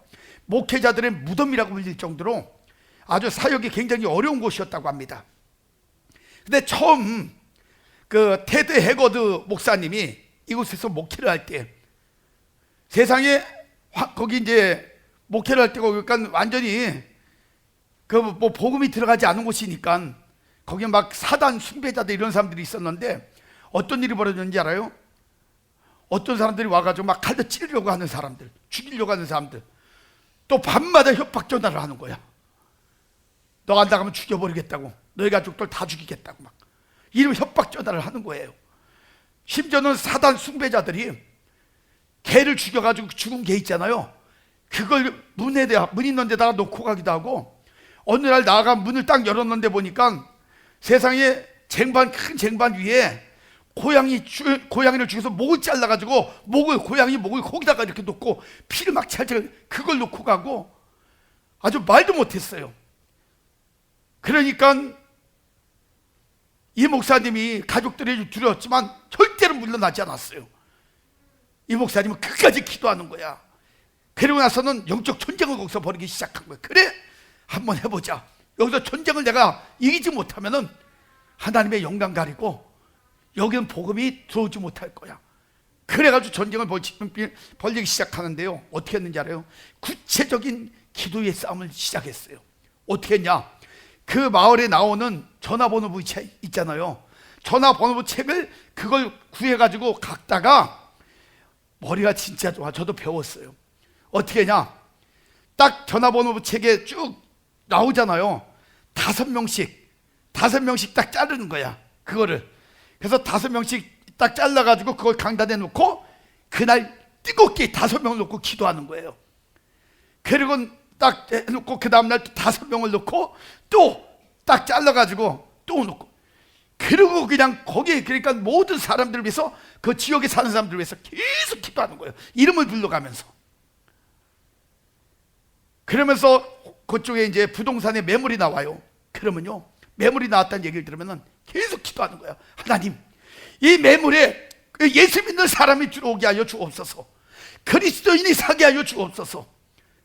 목회자들의 무덤이라고 불릴 정도로 아주 사역이 굉장히 어려운 곳이었다고 합니다. 근데 처음 그 테드 해거드 목사님이 이곳에서 목회를 할 때 세상에 거기 이제 목회를 할 때가 그러니까 완전히 그 뭐 복음이 들어가지 않은 곳이니까 거기 막 사단 숭배자들 이런 사람들이 있었는데 어떤 일이 벌어졌는지 알아요? 어떤 사람들이 와가지고 막 칼로 찌르려고 하는 사람들, 죽이려고 하는 사람들, 또 밤마다 협박 전화를 하는 거야. 너 안 나가면 죽여버리겠다고, 너희 가족들 다 죽이겠다고 막 이런 협박 전화를 하는 거예요. 심지어는 사단 숭배자들이 개를 죽여가지고 죽은 개 있잖아요. 그걸 문 있는 데다가 놓고 가기도 하고, 어느 날 나가 문을 딱 열었는데 보니까 세상에 큰 쟁반 위에 고양이를 죽여서 목을 잘라가지고 고양이 목을 거기다가 이렇게 놓고 피를 막 찰찰 그걸 놓고 가고 아주 말도 못했어요. 그러니까 이 목사님이 가족들이 두려웠지만 절대로 물러나지 않았어요. 이 목사님은 끝까지 기도하는 거야. 그리고 나서는 영적 전쟁을 거기서 벌이기 시작한 거야. 그래 한번 해보자. 여기서 전쟁을 내가 이기지 못하면은 하나님의 영광 가리고 여기는 복음이 들어오지 못할 거야. 그래가지고 전쟁을 벌이기 시작하는데요 어떻게 했는지 알아요? 구체적인 기도의 싸움을 시작했어요. 어떻게 했냐, 그 마을에 나오는 전화번호부 책 있잖아요. 전화번호부 책을 그걸 구해가지고 갖다가 머리가 진짜 좋아. 저도 배웠어요. 어떻게 했냐, 딱 전화번호부 책에 쭉 나오잖아요. 5명씩 딱 자르는 거야 그거를. 그래서 5명씩 딱 잘라가지고 그걸 강단에 놓고 그날 뜨겁게 5명을 놓고 기도하는 거예요. 그리고 딱 해놓고 그 다음날 또 5명을 놓고 또 딱 잘라가지고 또 놓고, 그리고 그냥 거기에 그러니까 모든 사람들을 위해서 그 지역에 사는 사람들을 위해서 계속 기도하는 거예요. 이름을 불러가면서. 그러면서 그쪽에 이제 부동산에 매물이 나와요. 그러면요 매물이 나왔다는 얘기를 들으면 계속 기도하는 거야. 하나님, 이 매물에 예수 믿는 사람이 들어오게 하여 주옵소서. 그리스도인이 사게 하여 주옵소서.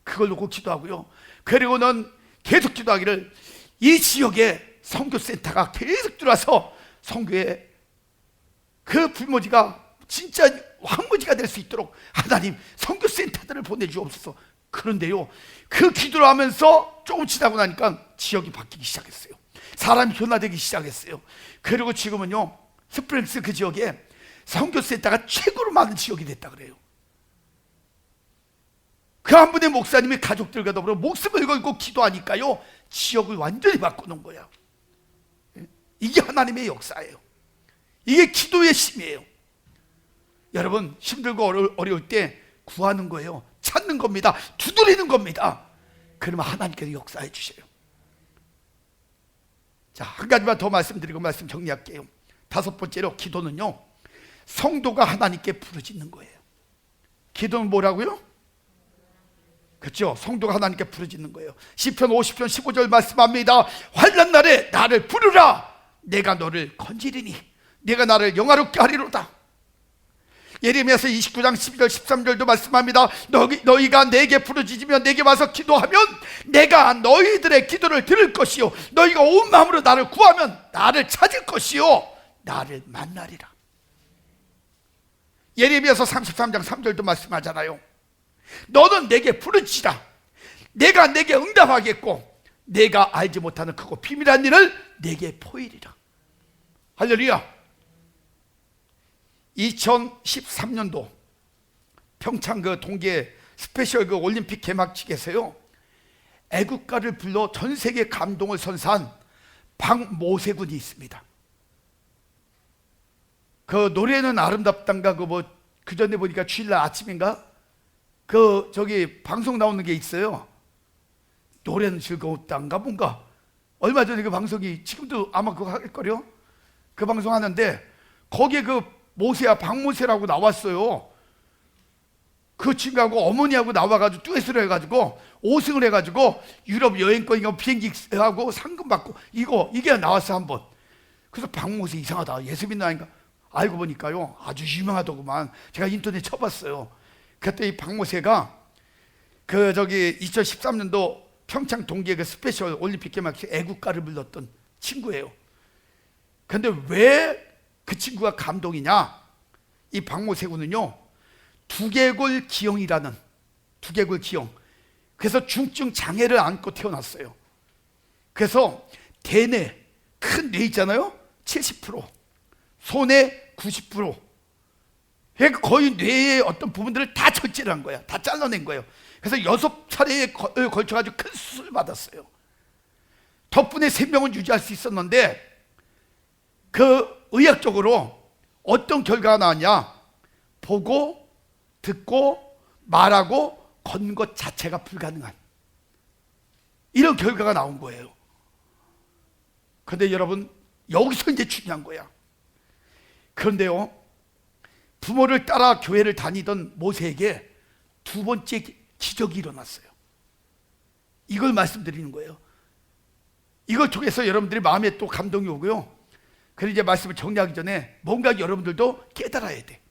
그걸 놓고 기도하고요. 그리고는 계속 기도하기를, 이 지역에 선교센터가 계속 들어와서 선교에 그 불모지가 진짜 황무지가 될 수 있도록 하나님 선교센터들을 보내주옵소서. 그런데요, 그 기도를 하면서 조금 지나고 나니까 지역이 바뀌기 시작했어요. 사람이 변화되기 시작했어요. 그리고 지금은요, 스프링스 그 지역에 선교센터가 최고로 많은 지역이 됐다 그래요. 그 한 분의 목사님이 가족들과 더불어 목숨을 걸고 기도하니까요, 지역을 완전히 바꾸는 거야. 이게 하나님의 역사예요. 이게 기도의 힘이에요. 여러분, 힘들고 어려울 때 구하는 거예요. 찾는 겁니다. 두드리는 겁니다. 그러면 하나님께서 역사해 주셔요. 자, 한 가지만 더 말씀드리고 말씀 정리할게요. 다섯 번째로, 기도는요, 성도가 하나님께 부르짖는 거예요. 기도는 뭐라고요? 그렇죠? 성도가 하나님께 부르짖는 거예요. 시편 50편 15절 말씀합니다. 환난 날에 나를 부르라. 내가 너를 건지리니 내가 나를 영화롭게 하리로다. 예레미야서 29장 12절 13절도 말씀합니다. 너희가 내게 부르짖으며 내게 와서 기도하면 내가 너희들의 기도를 들을 것이요, 너희가 온 마음으로 나를 구하면 나를 찾을 것이요, 나를 만나리라. 예레미야서 33장 3절도 말씀하잖아요. 너는 내게 부르짖으라. 내가 내게 응답하겠고 내가 알지 못하는 크고 비밀한 일을 내게 보이리라. 할렐루야. 2013년도 평창 그 동계 스페셜 그 올림픽 개막식에서요, 애국가를 불러 전 세계 감동을 선사한 박모세 군이 있습니다. 그 노래는 아름답단가 그 전에 보니까 주일날 아침인가 저기 방송 나오는 게 있어요. 노래는 즐거웠단가 뭔가. 얼마 전에 그 방송이, 지금도 아마 그거 할걸요? 그 방송 하는데 거기에 그 모세야 박모세라고 나왔어요. 그 친구하고 어머니하고 나와가지고 듀엣을 해가지고 5승을 해가지고 유럽 여행권인가 비행기하고 상금 받고 이게 나왔어 한번. 그래서 박모세 이상하다, 예수 믿는 아인가 알고 보니까요 아주 유명하더구만. 제가 인터넷 쳐봤어요. 그때 이 박모세가 2013년도 평창 동계 그 스페셜 올림픽 개막식 애국가를 불렀던 친구예요. 근데 왜 그 친구가 감동이냐? 이 박모세 군은요, 두개골 기형이라는, 두개골 기형, 그래서 중증 장애를 안고 태어났어요. 그래서 대뇌, 큰 뇌 있잖아요, 70%, 소뇌 90%, 그러니까 거의 뇌의 어떤 부분들을 다 절제를 한 거야. 다 잘라낸 거예요. 그래서 6차례에 걸쳐가지고 큰 수술을 받았어요. 덕분에 생명을 유지할 수 있었는데, 그 의학적으로 어떤 결과가 나왔냐? 보고, 듣고, 말하고, 걷는 것 자체가 불가능한 이런 결과가 나온 거예요. 그런데 여러분, 여기서 이제 중요한 거야. 그런데요, 부모를 따라 교회를 다니던 모세에게 두 번째 기적이 일어났어요. 이걸 말씀드리는 거예요. 이걸 통해서 여러분들이 마음에 또 감동이 오고요. 그래서 이제 말씀을 정리하기 전에 뭔가 여러분들도 깨달아야 돼.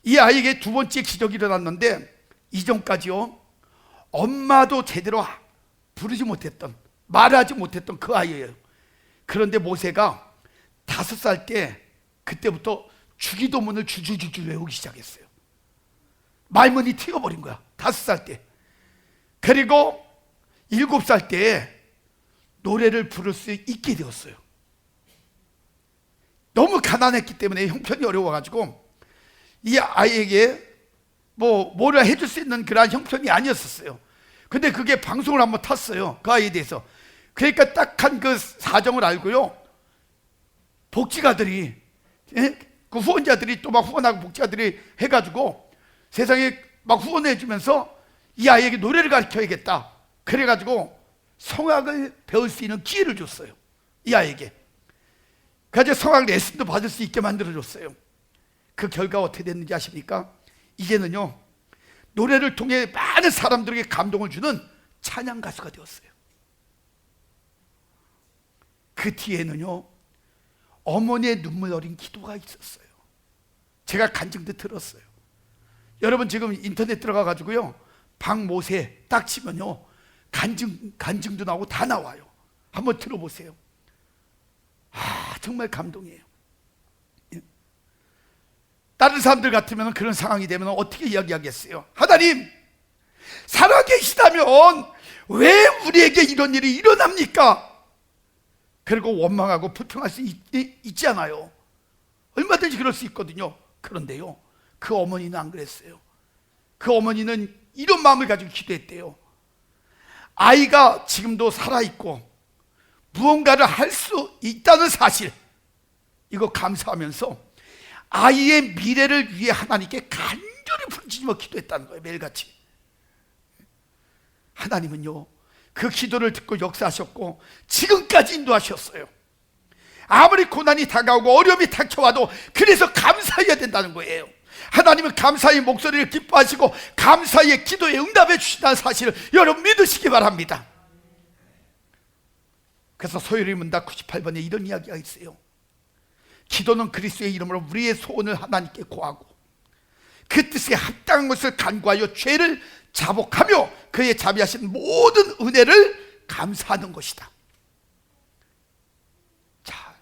이 아이에게 두 번째 기적이 일어났는데, 이전까지요 엄마도 제대로 부르지 못했던, 말하지 못했던 그 아이예요. 그런데 모세가 5살 때 그때부터 주기도문을 줄줄줄줄 외우기 시작했어요. 말문이 튀어버린 거야, 5살 때. 그리고 7살 때에 노래를 부를 수 있게 되었어요. 너무 가난했기 때문에 형편이 어려워가지고 이 아이에게 뭐를 해줄 수 있는 그런 형편이 아니었었어요. 근데 그게 방송을 한번 탔어요, 그 아이에 대해서. 그러니까 딱한 그 사정을 알고요, 복지가들이, 그 후원자들이 또 막 후원하고 복지가들이 해가지고 세상에 막 후원해주면서 이 아이에게 노래를 가르쳐야겠다. 그래가지고 성악을 배울 수 있는 기회를 줬어요, 이 아이에게. 그래서 성악 레슨도 받을 수 있게 만들어줬어요. 그 결과가 어떻게 됐는지 아십니까? 이제는요, 노래를 통해 많은 사람들에게 감동을 주는 찬양 가수가 되었어요. 그 뒤에는요 어머니의 눈물 어린 기도가 있었어요. 제가 간증도 들었어요. 여러분 지금 인터넷 들어가 가지고요 박모세 딱 치면요 간증도 나오고 다 나와요. 한번 들어보세요. 정말 감동이에요. 다른 사람들 같으면 그런 상황이 되면 어떻게 이야기하겠어요? 하나님 살아계시다면 왜 우리에게 이런 일이 일어납니까? 그리고 원망하고 불평할 수 있지 않아요? 얼마든지 그럴 수 있거든요. 그런데요 그 어머니는 안 그랬어요. 그 어머니는 이런 마음을 가지고 기도했대요. 아이가 지금도 살아있고 무언가를 할 수 있다는 사실, 이거 감사하면서 아이의 미래를 위해 하나님께 간절히 부르짖으며 기도했다는 거예요. 매일같이. 하나님은요 그 기도를 듣고 역사하셨고 지금까지 인도하셨어요. 아무리 고난이 다가오고 어려움이 닥쳐와도 그래서 감사해야 된다는 거예요. 하나님은 감사의 목소리를 기뻐하시고 감사의 기도에 응답해 주신다는 사실을 여러분 믿으시기 바랍니다. 그래서 소요리 문답 98번에 이런 이야기가 있어요. 기도는 그리스도의 이름으로 우리의 소원을 하나님께 고하고 그 뜻에 합당한 것을 간구하여 죄를 자복하며 그의 자비하신 모든 은혜를 감사하는 것이다. 자,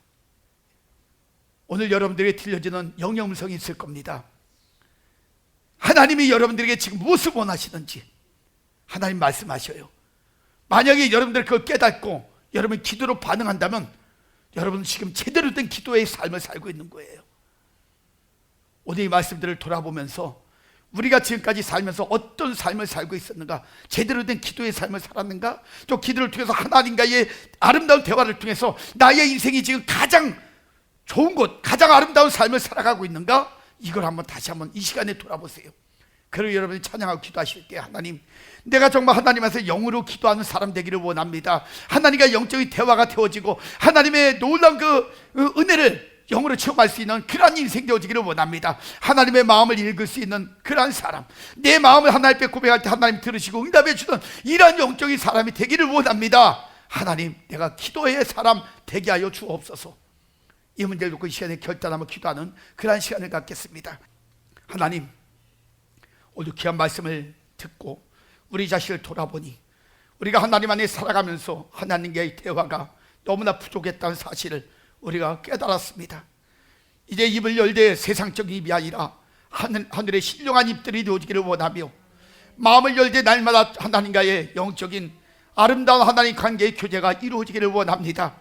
오늘 여러분들에게 들려지는 영영성이 있을 겁니다. 하나님이 여러분들에게 지금 무엇을 원하시는지 하나님 말씀하셔요. 만약에 여러분들이 그걸 깨닫고 여러분 기도로 반응한다면 여러분은 지금 제대로 된 기도의 삶을 살고 있는 거예요. 오늘 이 말씀들을 돌아보면서 우리가 지금까지 살면서 어떤 삶을 살고 있었는가, 제대로 된 기도의 삶을 살았는가, 또 기도를 통해서 하나님과의 아름다운 대화를 통해서 나의 인생이 지금 가장 좋은 곳, 가장 아름다운 삶을 살아가고 있는가, 이걸 한번 다시 한번 이 시간에 돌아보세요. 그리고 여러분이 찬양하고 기도하실 때 하나님, 내가 정말 하나님한테 영으로 기도하는 사람 되기를 원합니다. 하나님과 영적인 대화가 되어지고 하나님의 놀라운 그 은혜를 영으로 체험할 수 있는 그러한 인생 되어지기를 원합니다. 하나님의 마음을 읽을 수 있는 그러한 사람, 내 마음을 하나님 앞에 고백할 때 하나님 들으시고 응답해 주는 이러한 영적인 사람이 되기를 원합니다. 하나님, 내가 기도의 사람 되게 하여 주옵소서. 이 문제를 놓고 이 시간에 결단하며 기도하는 그러한 시간을 갖겠습니다. 하나님, 오늘 귀한 말씀을 듣고 우리 자신을 돌아보니 우리가 하나님 안에 살아가면서 하나님과의 대화가 너무나 부족했다는 사실을 우리가 깨달았습니다. 이제 입을 열 때 세상적인 입이 아니라 하늘의 신령한 입들이 되어지기를 원하며 마음을 열 때 날마다 하나님과의 영적인 아름다운 하나님 관계의 교제가 이루어지기를 원합니다.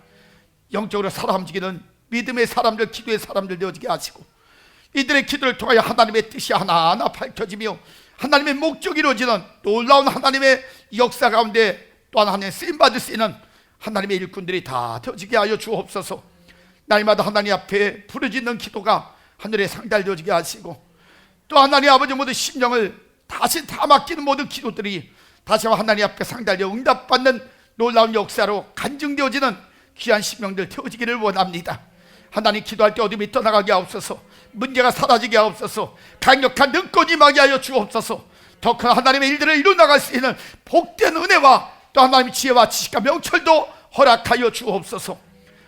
영적으로 살아 움직이는 믿음의 사람들, 기도의 사람들 되어지게 하시고 이들의 기도를 통하여 하나님의 뜻이 하나하나 밝혀지며 하나님의 목적이 이루어지는 놀라운 하나님의 역사 가운데 또한 하나님의 쓰임받을 수 있는 하나님의 일꾼들이 다 되어지게 하여 주옵소서. 날마다 하나님 앞에 부르짖는 기도가 하늘에 상달되어지게 하시고 또 하나님 아버지 모든 심령을 다시 다 맡기는 모든 기도들이 다시 하나님 앞에 상달되어 응답받는 놀라운 역사로 간증되어지는 귀한 심령들 되어지기를 원합니다. 하나님, 기도할 때 어둠이 떠나가게 하옵소서. 문제가 사라지게 하옵소서. 강력한 능권이 임하게 하여 주옵소서. 더 큰 하나님의 일들을 이루어나갈 수 있는 복된 은혜와 또 하나님의 지혜와 지식과 명철도 허락하여 주옵소서.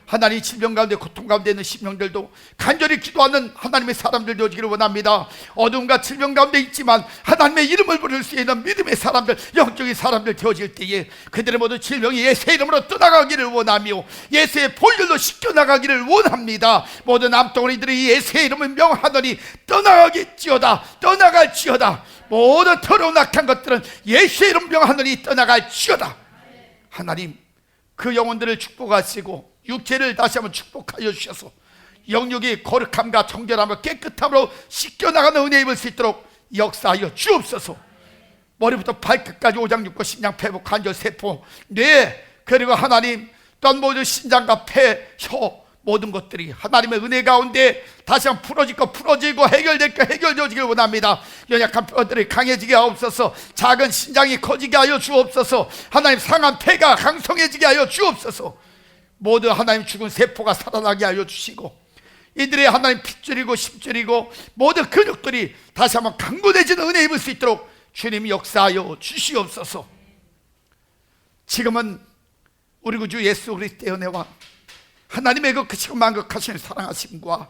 하나님, 질병 가운데 고통 가운데 있는 심령들도 간절히 기도하는 하나님의 사람들 되어지기를 원합니다. 어둠과 질병 가운데 있지만 하나님의 이름을 부를 수 있는 믿음의 사람들, 영적인 사람들 되어질 때에 그들의 모든 질병이 예수의 이름으로 떠나가기를 원하며 예수의 보혈로 씻겨나가기를 원합니다. 모든 암덩어리들이 예수의 이름을 명하더니 떠나가겠지어다, 떠나갈지어다. 모든 더러운 악한 것들은 예수의 이름 명하더니 떠나갈지어다. 하나님, 그 영혼들을 축복하시고 육체를 다시 한번 축복하여 주셔서 영육이 거룩함과 정결함과 깨끗함으로 씻겨나가는 은혜 입을 수 있도록 역사하여 주옵소서. 머리부터 발끝까지 오장육부, 심장, 폐부, 관절, 세포, 뇌, 그리고 하나님 또한 모든 신장과 폐, 혀 모든 것들이 하나님의 은혜 가운데 다시 한번 풀어지고 해결될 거 해결되어지길 원합니다. 연약한 뼈들이 강해지게 하옵소서. 작은 신장이 커지게 하여 주옵소서. 하나님, 상한 폐가 강성해지게 하여 주옵소서. 모든 하나님 죽은 세포가 살아나게 하여 주시고 이들의 하나님 핏줄이고 심줄이고 모든 근육들이 다시 한번 강건해지는 은혜 입을 수 있도록 주님이 역사하여 주시옵소서. 지금은 우리 구주 예수 그리스도의 은혜와 하나님의 그 크시고 만극하시는 사랑하심과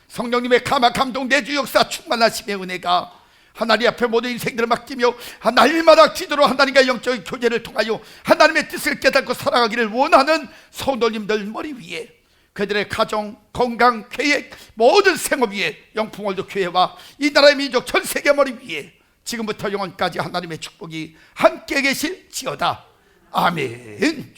성령님의 감화 감동 내주 역사 충만하심의 은혜가 하나님 앞에 모든 인생들을 맡기며 날마다 기도로 하나님과 영적인 교제를 통하여 하나님의 뜻을 깨닫고 살아가기를 원하는 성도님들 머리 위에, 그들의 가정, 건강, 계획, 모든 생업 위에, 영풍월드 교회와 이 나라의 민족 전 세계 머리 위에 지금부터 영원까지 하나님의 축복이 함께 계실지어다. 아멘.